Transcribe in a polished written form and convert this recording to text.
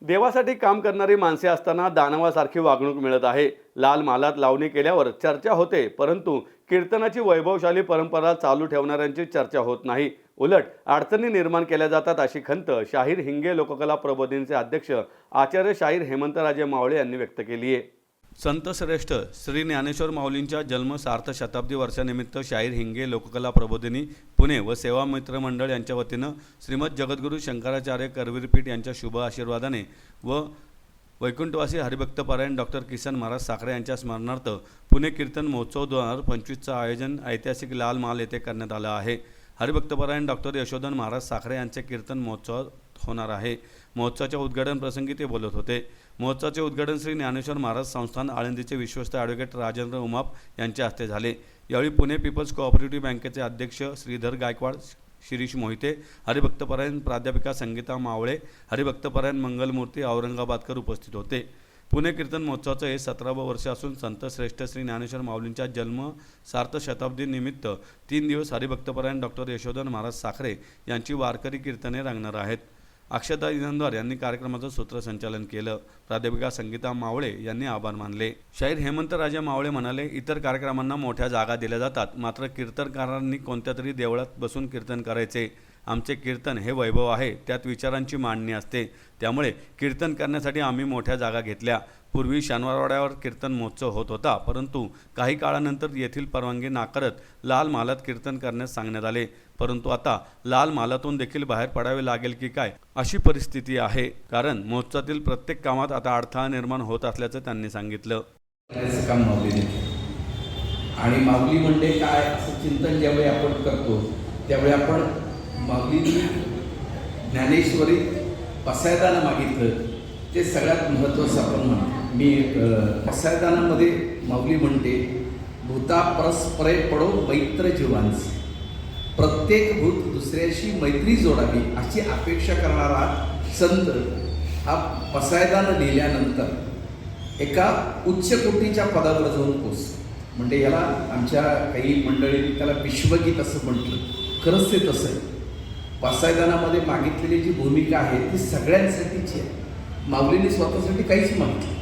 देवासाठी काम करणारी माणसे असताना दानवासारखी वागणूक मिळत आहे. लाल मालात लावणी केल्यावर चर्चा होते, परंतु कीर्तनाची वैभवशाली परंपरा चालू ठेवणाऱ्यांची चर्चा होत नाही. उलट अडचणी निर्माण केल्या जातात, अशी खंत शाहीर हिंगे लोककला प्रबोधिनीचे अध्यक्ष आचार्य शाहीर हेमंतराजे मावळे यांनी व्यक्त केली आहे. संत श्रेष्ठ श्री ज्ञानेश्वर माऊलींच्या जन्म सार्थ शताब्दी वर्षानिमित्त शाहीर हिंगे लोककला प्रबोधिनी पुणे व सेवा मित्र मंडळ यांच्या वतीनं श्रीमद जगद्गुरू शंकराचार्य करवीरपीठ यांच्या शुभ आशीर्वादाने व वैकुंठवासी हरिभक्तपरायण डॉक्टर किसन महाराज साखरे यांच्या स्मरणार्थ पुणे कीर्तन महोत्सव 2025चं आयोजन ऐतिहासिक लाल महाल येथे करण्यात आलं आहे. हरिभक्तपरायण डॉक्टर यशोधन महाराज साखरे यांचे कीर्तन महोत्सव होणार आहे. महोत्सवाच्या उद्घाटन प्रसंगी ते बोलत होते. महोत्सवाचे उद्घाटन श्री ज्ञानेश्वर महाराज संस्थान आळंदीचे विश्वस्त ॲडव्होकेट राजेंद्र उमाप यांच्या हस्ते झाले. यावेळी पुणे पीपल्स कोऑपरेटिव्ह बँकेचे अध्यक्ष श्रीधर गायकवाड, शिरीष मोहिते, हरिभक्तपरायण प्राध्यापिका संगीता मावळे, हरिभक्तपरायण मंगलमूर्ती औरंगाबादकर उपस्थित होते. पुणे कीर्तन महोत्सवाचं हे 17वं वर्ष असून संत श्रेष्ठ श्री ज्ञानेश्वर माऊलींच्या जन्म सार्थ शताब्दी निमित्त 3 दिवस हरिभक्तपरायण डॉक्टर यशोधन महाराज साखरे यांची वारकरी कीर्तने रंगणार आहेत. अक्षता इनामदार यांनी कार्यक्रमाचं सूत्रसंचालन केलं. प्राध्यापिका संगीता मावळे यांनी आभार मानले. शाहीर हेमंतराजे मावळे म्हणाले, इतर कार्यक्रमांना मोठ्या जागा दिल्या जातात, मात्र कीर्तनकारांनी कोणत्या तरी देवळात बसून कीर्तन करायचे. आमचे कीर्तन हे वैभव आहे, त्यात विचारांची मांडणी असते, त्यामुळे कीर्तन करण्यासाठी आम्ही मोठ्या जागा घेतल्या. पूर्वी शनिवारवाड्यावर कीर्तन महोत्सव होत होता, परंतु काही काळानंतर येथील परवानगी नाकारत लाल महालात कीर्तन करण्यास सांगण्यात आले. परंतु आता लाल महालातून देखील बाहेर पडावे लागेल की काय, अशी परिस्थिती आहे. कारण महोत्सवातील प्रत्येक कामात आता अडथळा निर्माण होत असल्याचं त्यांनी सांगितलं. काम माऊलीने आणि माऊली म्हणजे काय असं चिंतन ज्यावेळी आपण करतो त्यावेळी आपण माऊलीने ज्ञानेश्वरी पसायदानं मागितलं ते सगळ्यात महत्त्वाचं आपण म्हणतो. मी पसायदानामध्ये माऊली म्हणते, भूता परस्परे पडो मैत्र जीवांस, प्रत्येक भूत दुसऱ्याशी मैत्री जोडावी अशी अपेक्षा करणारा संत हा पसायदानं लिहिल्यानंतर एका उच्च कोटीच्या पदावर जाऊन पोचतो. म्हणजे याला आमच्या काही मंडळींनी त्याला विश्वगीत असं म्हटलं. खरंच ते तसं आहे. पसायदानामध्ये मागितलेली जी भूमिका आहे ती सगळ्यांसाठीची आहे. माऊलीने स्वतःसाठी काहीच मागितलं.